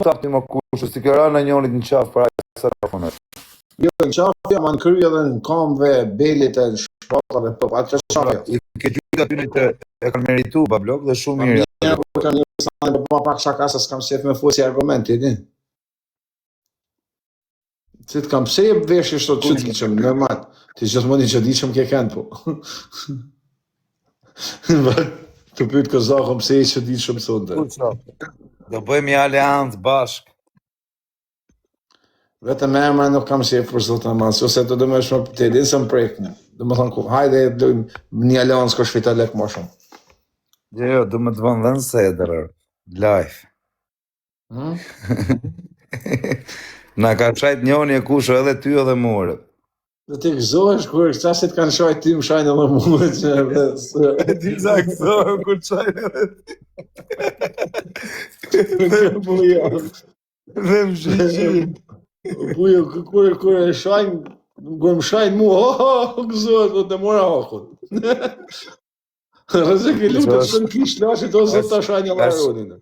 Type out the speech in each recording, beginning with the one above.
tapti më kushë, si kjo rana njonit në qafë për ajë së rafonët. Jo, në qafja ma në kry edhe në kamve, belit e në shpatave, atë qafja. I ke gjyta ty në që e kanë meritu, bablok, dhe shumë mirë. Mirë, për kanë një sanë, për pak shaka se s'kam qef me fusi argumenti, di. Si të kam pse e vesh ishto që të diqëm, normal. Ti gjithmoni që diqëm ke kënë, po. Të pytë këzakëm pse e që diqëm sonde. Do bëjmë aleancë bashkë. Vetëm emra nuk kam qef për zotë në masë, ose të dëmë është më të edin se më preknë. Dhe më thonë, hajde dojmë një aleancë kështë fita lek më shumë. Jo, do më të vënë dhe në sedrër, live. Na ka qajt njoni e kushë edhe ty edhe murët. Dhe ti gëzohesh kur qasit kanë shajt ty më shajnë edhe murët që e besë. Ti sa gëzohem kur qajnë edhe dhe më shqyqin. Bujo, kur e shajnë, kur më shajnë mu, gëzohet, dhe të mora hakut. Rëzë ke lutë të shënë kish lashit, ose të shajnë e laronin.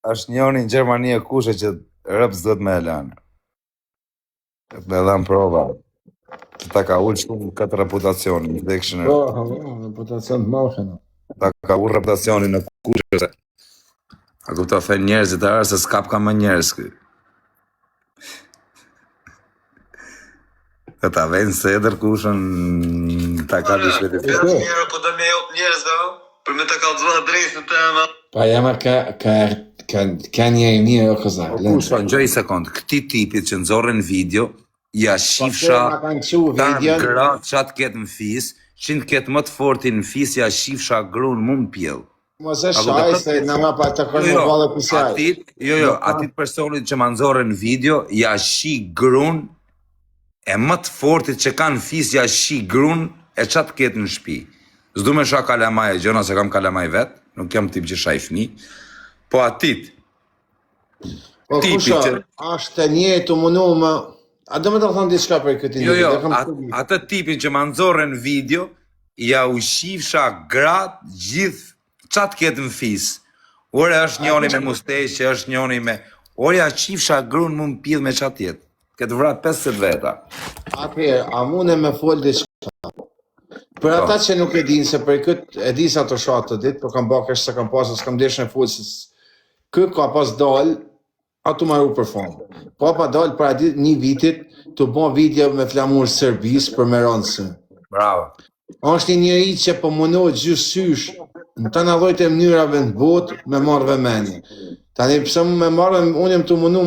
Ashtë njoni në Gjermani e kushe që rëpës dhët me elanë. Me dhamë prova. Që ta ka ullë shumë këtë reputacionin. Reputacion të malkën. Ta ka ullë reputacionin në kushe. A ku ta fe njerëzit e arë se s'kap ka më njerëz këj. Dhe ta venë se edër kushën ta ka të shvetit. Njerë, po do me jop njerëz dhe, për me të kalëzua drejtë të tema. Pa jema ka njerë një o këzak. Kusha, në gjoj sekund, këti tipit që nëzorën video, ja shifsha tanë gra qatë ketë në fis, që në ketë më të fortin në fis, ja shifsha grunë më në pjellë. Mos e shaj, se në nga pa të kërë në valë pësaj. Jo, atit personit që ma nëzorën video, ja shi grunë, e më të fortit që kanë fis, ja shi grunë, e qatë ketë në shpi. Zdu me sha kalamaj e gjona, se kam kalamaj vetë, nuk jam tip që shaj fmi, po atit, po kusha, ashtë të një të munu më, a do me të thonë diçka për këtë një? Jo, atë tipin që ma nëzorën video, ja u shifsha gratë gjithë, qatë ketë në fis. Ore është njoni me musteqe, është njoni me, ore ja shifsha grunë më më pidh me qatë jetë. Këtë vratë 50 veta. Atëherë, a mune me folë diçka? Për ata që nuk e dinë, se për këtë e di sa të shatë të ditë, për kam bakë se kam pasë, s'kam desh në folë, këtë ka pas dalë, atu maru për fondë. Ka pa dalë për një vitit, të bo video me flamur Serbis për me rëndësë. Bravo. Është një njëri që po mundohet gjysysh, në të në dhojtë e mënyrave në botë, me marrë vëmeni. Tani pëse me marrë, unë jem të mundu,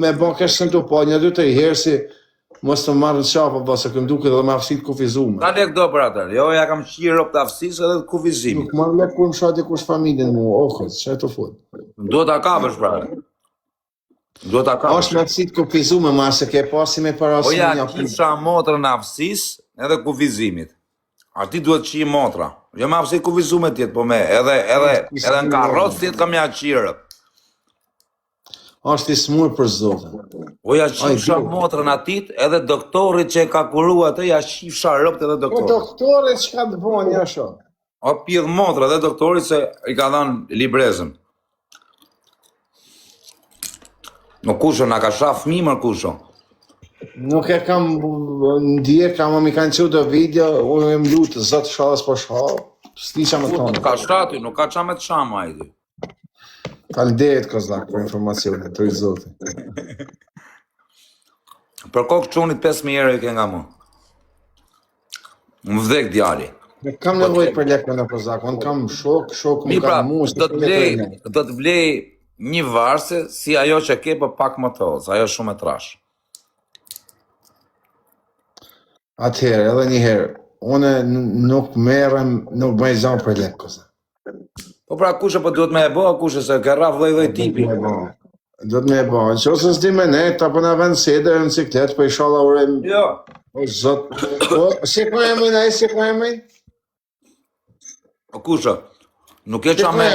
me ba kështë në të po, një dy të i herë si, mos të marrë në qafa, ba se këmë duke dhe me aftësit kufizume. Ta lek do për atër, jo, ja kam qirë rop të aftësis edhe të kufizimit. Nuk marrë lek kur më shati kush familjen mu, okës, që e të fut. Do t'a kapësh, brale. Do t'a kapësh. Ashtë me aftësit kufizume, ma se ke pasi me parasim një një aftësit. O ja kisha motrën aftësis edhe kufizimit. A ti duhet qi motra. Jo me aftësit kufizume tjetë, po me, edhe në karrocë tjetë kam ja qirë. Ashtë i smurë për zotën. O ja qifsha motrën atit, edhe doktorit që e ka kuru atë, ja qifsha rëpt edhe doktorit. Po doktorit që ka të bënë një shumë? O pjedh motrë edhe doktorit se i ka dhanë librezën. Në kusho, nga ka shaf fmi mërë kusho. Nuk e kam ndje, mi kanë që do video, unë e më lutë, zëtë shalës po shalë, s'ti që më tonë. Nuk ka shtati, nuk ka qa me të shama, ajdi. Kalderit kozak për informacionet, të i zote. Për kokë qunit 5.000 euro i ke nga mu. Më vdek djali. Kam nevojt për lekme në kozak, unë kam shok, më kam mu. Do të vlej një varse si ajo që ke për pak më të ozë, ajo shumë e trash. Atëherë, edhe njëherë, une nuk merem, nuk bëj zanë për lekme kozak. Po pra kushe po duhet me e bo, kushe se ka raf dhe tipi. Duhet me e bo, që ose s'di me ne, ta për në vend sede, në ciklet, për i shala urem. Jo. O zot, si ku e mëjnë, si ku e mëjnë? O kushe, nuk e qa me...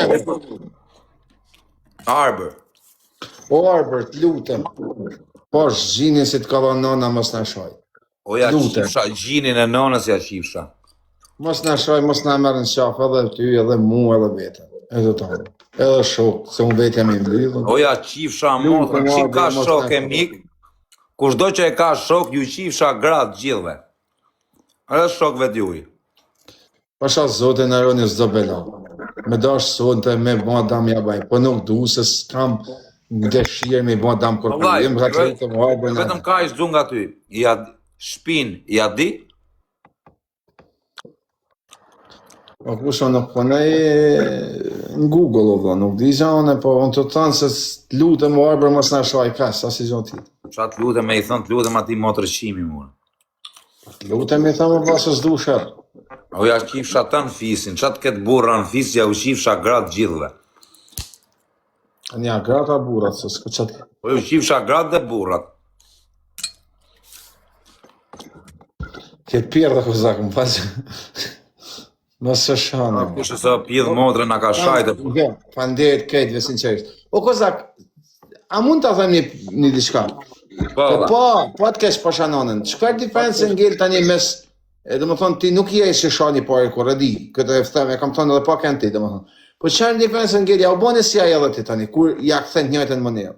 Arbër. O Arbër, të lutem. Po është gjinin si të ka dhe nona, mos në shoj. O ja qifsha, gjinin e nonës ja qifsha. Mos në shoj, mos në merë në qafë, edhe ty, edhe mu, edhe vetën. Edhe ta. Edhe shok, se unë vetë jam i mblidhur. Oja qifsha motra, që ka shok e mik, kushdo që e ka shok, ju qifsha gratë gjithve. Edhe shokve t'juj. Pasha zote në roni s'do bela. Me dash sonte me ba dam ja baj, po nuk du se s'kam dëshirë me ba dam kur Vallaj, përgjim, të më hajbër vetëm ka ish dzunga ty. Shpin, ja di? Po kusha nuk punoj në Google, o vla, nuk di gjane, po unë të tanë se lutem më arbër mos në shaj kas, as i gjonë ti. Qa t'lutem me i thënë, t'lutem ati motër qimi mua. Lutem i thamë vla se s'du shërë. Oja qifsha të në fisin, qa t'ket burra në fis, ja u qifsha gratë gjithve. Nja, grata burat, se s'ka qatë. Po ju qifsha gratë dhe burrat. Ke pirë dhe kozak, më pasë. Nëse shane. Kushe se pjedh motrën a ka shajtë. Panderit kejtve, sinqerisht. O kozak, a mund të them një diçka? Po të kesh pashanonën. Çfarë diferencë ngel tani mes, do më thonë ti nuk je si shani pari kur e di, këtë e fthem, e kam thonë edhe pa kënë ti, do më thonë. Po çfarë diferencë ngel, ja u bone si ajo edhe ti tani, kur ja kthen njëjtën mënyrë.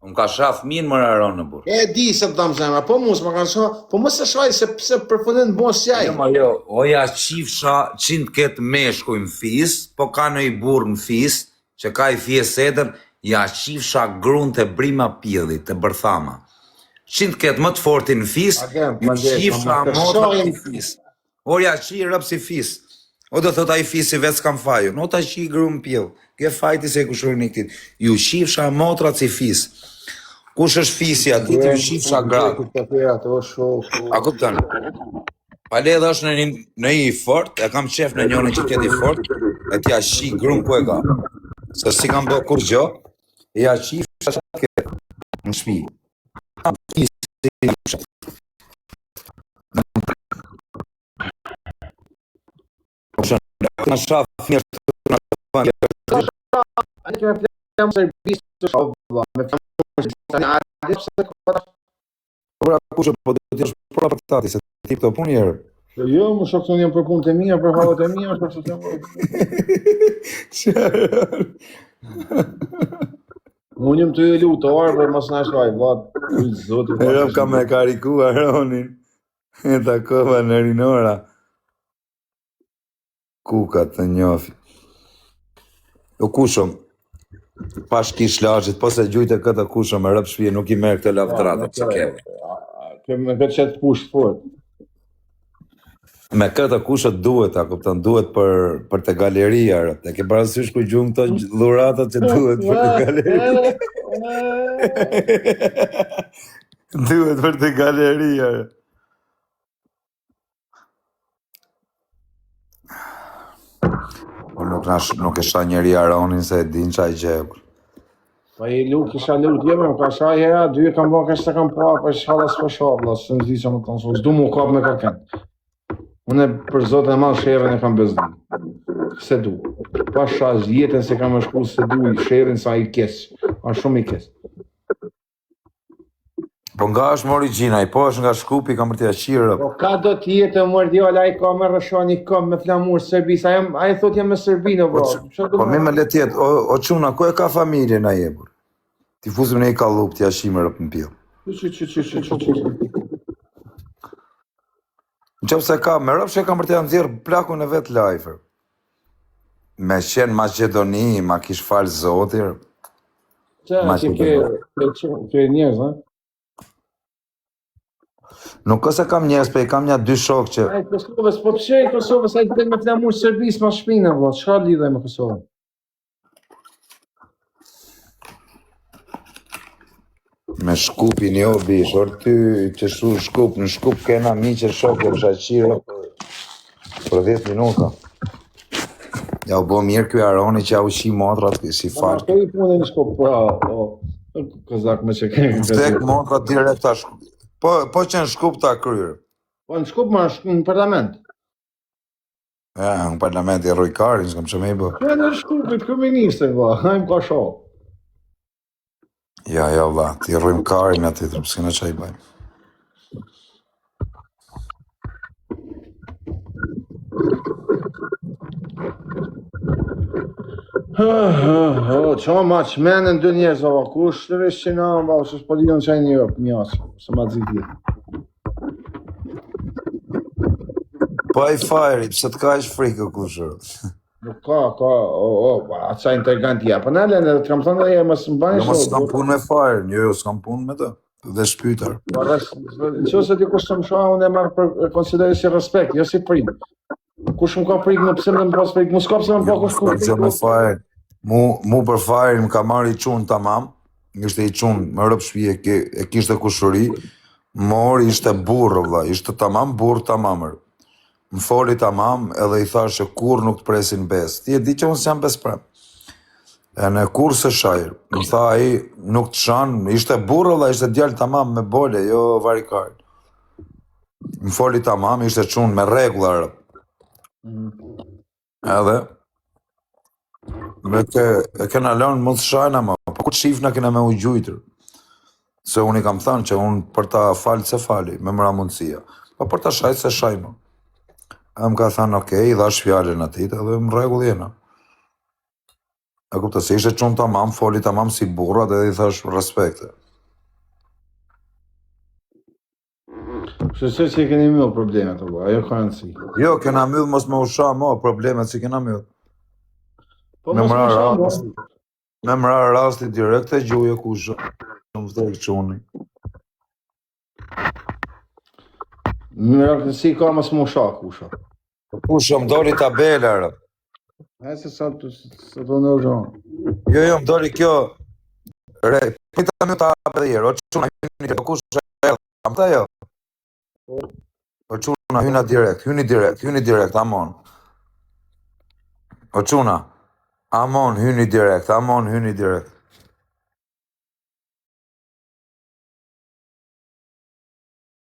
Unë ka shaf minë më raron në burë. E di se të dam zemra, po mus më kanë shoh, po mos e shoj se pse përfundon bon si ai. Jo, oja qifsha qindë ketë meshkuj në fis, po ka në i burë në fis, që ka i fjes edër, ja qifsha grunë të brima pjedhit, të bërthama. Qindë ketë më të forti në fis, qifsha motra në fis. Orja qi rëpë si fis. O do thot a i fisi vetë s'kam faju, no ta qi grunë pjedhë, ke fajti se kushurin i këtit. Ju qifsha motra si fis. Kush është fisi ati të ju qifsha gratë? A kupton? Paledha është në i fort, e kam qef në njënë që t'jeti fort, e t'ja shi grunë ku e ka. Se si kam do kur gjo, e ja qifsha që t'ke në shpi. Në shaf mirë të në shafan. A një keme plemë servis të shovla, me tani a di pse Ora kushë, po do t'jesh pra për tati, se tip të punë njerë. Jo, më shok të njëm për punët e mija, për halët e mija, shok të Unë jëm të ju të arbër, mos në shaj, vlad, zotë. Rëm ka me kariku Aronin, e takova në rinora. Kukat të njofi. O kushëm, pash kish lashit, po se gjujte këtë kushëm, me rëpë shpije, nuk i merë këtë lavdratët që keve. Me këtë qëtë pushtë fort. Me këtë kushët duhet, a kupton, duhet për të galeria, rëpë. E ke parasysh ku gjumë të dhuratët që duhet për të galeria. Duhet për të galeria, rëpë. Nuk e shta njeri Aronin se e din qaj gjepër. Pa i lu, kisha lu t'jeme, ka shaj hera, dy kam ba kështë të kam pa, pa shala s'pa shabla, së në zdi që më të nësë, s'du mu kap me kaken. Unë për zotë e madhë shërën e kam bezdi. Se du. Pa shaz jetën se kam e shku se du i shërën sa i kesë, a shumë i kesë. Po nga është më origjina, i po është nga Shkupi, kam për t'ja qirë. Po ka do t'jetë më rdjolla, a i ka me rëshani kam me flamur Serbis, a i thot jam me Serbinë, bro. Po me let jetë, o quna, ku e ka familje na jebur? Ti fuzim në i kalup, t'ja shime rëpë në pjellë. Në qëpë se ka, me rëpë që kam për t'ja nëzirë plakun e vetë lajfer. Me qenë Macedoni, ma kish falë zotir. Që njërës, ha? Nuk këse kam njës, pe i kam nja dy shok që... Ajë Kosovës, po pëse i Kosovës, a i të me flamur Serbis ma shpina, vla, qëka lidhe me Kosovën? Me Shkupin jo bish, orë ty që shu Shkup, në Shkup kena mi që shok e shaqirë për 10 minuta. Ja u bo mirë kjo Aroni që ja u shi motrat si farë. Ka i punë në Shkup, pra, kozak me që kemi. Vdek motrat direkt ta Shkup. Po që në Shkup ta kryrë. Po në Shkup ma në parlament. Në parlament i Rujkarin, s'kam që me i bë. Ja në Shkupit, këministër, va, hajmë ka shoh. Ja, vla, ti rrujmë karin aty, të s'kena që i bëjmë. Qa ma që menën dë njerëz, ova, kush të resh që na, ova, që s'podion qaj një rëp, njësë, se ma dziti. Po ai fajri, pse të ka ish frikë kushër? Nuk ka, atë sa intrigant ja, për në lene, të kam thënë dhe më së mbani Jo, mos s'kam punë me fajrin, jo, s'kam punë me të. Dhe shpytar. Në që se ti kush të më shoha, unë e marrë për konsideri si respekt, jo si prik. Kush më ka prik në pse më në pas prik, mu s'ka pse më pa kush S'ka gjë me fajrin. Mu për fajrin më ka marrë i qunë tamam, ishte i qunë, më rëp shpije, e kishte kushuri, mori ishte burrë, vlla, ishte tamam burrë tamamër. Më foli tamam edhe i thashe kur nuk të presin bes. Ti e di që unë s'jam besprem. E në kur se shajrë, më tha ai nuk të shanë, ishte burrë dhe ishte djallë tamam me bole, jo varikarë. Më foli tamam, ishte qunë me regullar. Edhe, e kena lënë mund të shajna ma, po ku të shifna kena me u gjujtër. Se unë i kam thënë që unë për ta falë se fali, me mëra mundësia. Po për ta shajtë se shajma. E më ka thënë, okej, i dhash fjallin atit, edhe më regull jena. E kupta, se ishte qunë tamam, foli tamam si burrat edhe i thash respekte. Se që keni mjë problemet, ajo ka rëndësi. Jo, kena myllë mos me usha mo, problemet si kena myllë. Po Me mos më shumë, mëra me mëra rasti direkt e gjuje kusha. Në vdek quni. Në rëndësi ka mos më usha kusha. Kusha më doli tabela, rë. E se sa të në gjonë. Jo, më doli kjo. Re, pita më ta apë dhe jero, o quna hyni, kusha e edhe, kam të jo. O quna hyni direkt, amon. O quna, amon, hyni direkt.